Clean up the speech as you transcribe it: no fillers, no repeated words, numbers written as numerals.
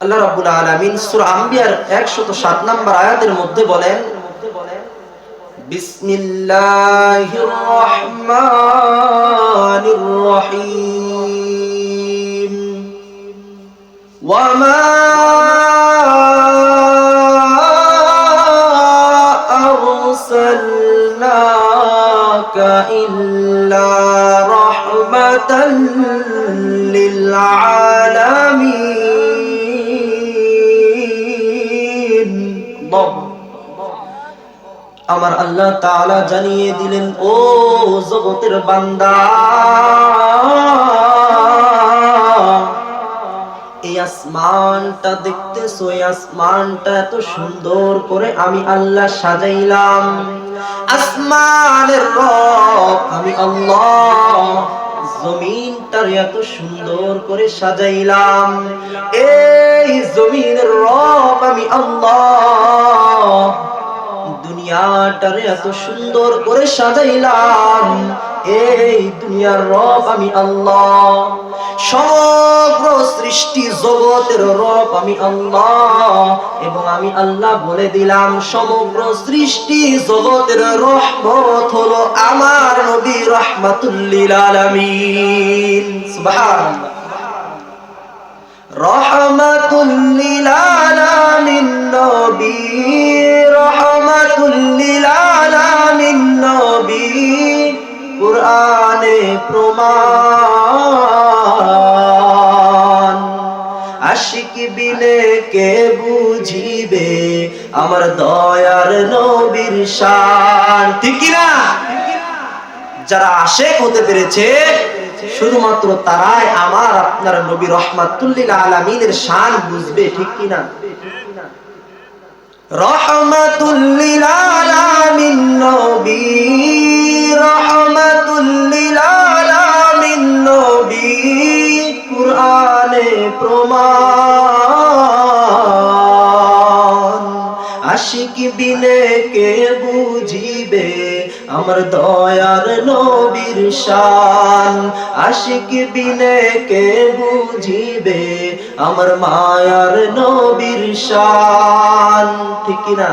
আল্লাহ রাব্বুল আলামিন সূরা আম্বিয়ার 107 নম্বর আয়াতের মধ্যে বলেন, বিসমিল্লাহির রহমানির রহিম, ওয়া মা আরসালনাকা ইল্লা রাহমাতাল লিল আলামিন। আমার আল্লাহ তাআলা জানিয়ে দিলেন, ও জগতের বান্দা, এই আসমানটা দেখতেছো, এই আসমানটা এত সুন্দর করে আমি আল্লাহ সাজাইলাম। আসমানের রব আমি আল্লাহ, জমিনটার এত সুন্দর করে সাজাইলাম। এই জমিনের রব আমি আল্লাহ, দুনিয়াটারে এত সুন্দর করে সাজাইলাম। এই দুনিয়ার রব আমি আল্লাহ, সমগ্র সৃষ্টি জগতের রব আমি আল্লাহ। এবং আমি আল্লাহ বলে দিলাম, সমগ্র সৃষ্টি জগতের রহমত হলো আমার নবী রাহমাতুল লিল আলামিন। সুবহানাল্লাহ। রহমাতুল লিল আলামিন নবী, রহমাতুল লিল আলামিন নবী, কুরআনে প্রমাণ। আশিক বিনে কে বুঝিবে আমার দয়ার নবীর শান। ঠিক কি না? যারা আশিক হতে পেরেছে শুধুমাত্র তারাই আমার আপনার নবী রাহমাতুল লিল আলামিনের শান বুঝবে। ঠিক কি না? রহমাতুল লিল আলামিন নবী, রহমাতুল লিল আলামিন নবী, কুরআনে প্রমাণ। আশিক বিনে কে বুঝিবে আমার দয়ার নবীর শান। আশিক বিনে কে বুঝিবে আমার মায়ার নবীর শান। ঠিক কি না?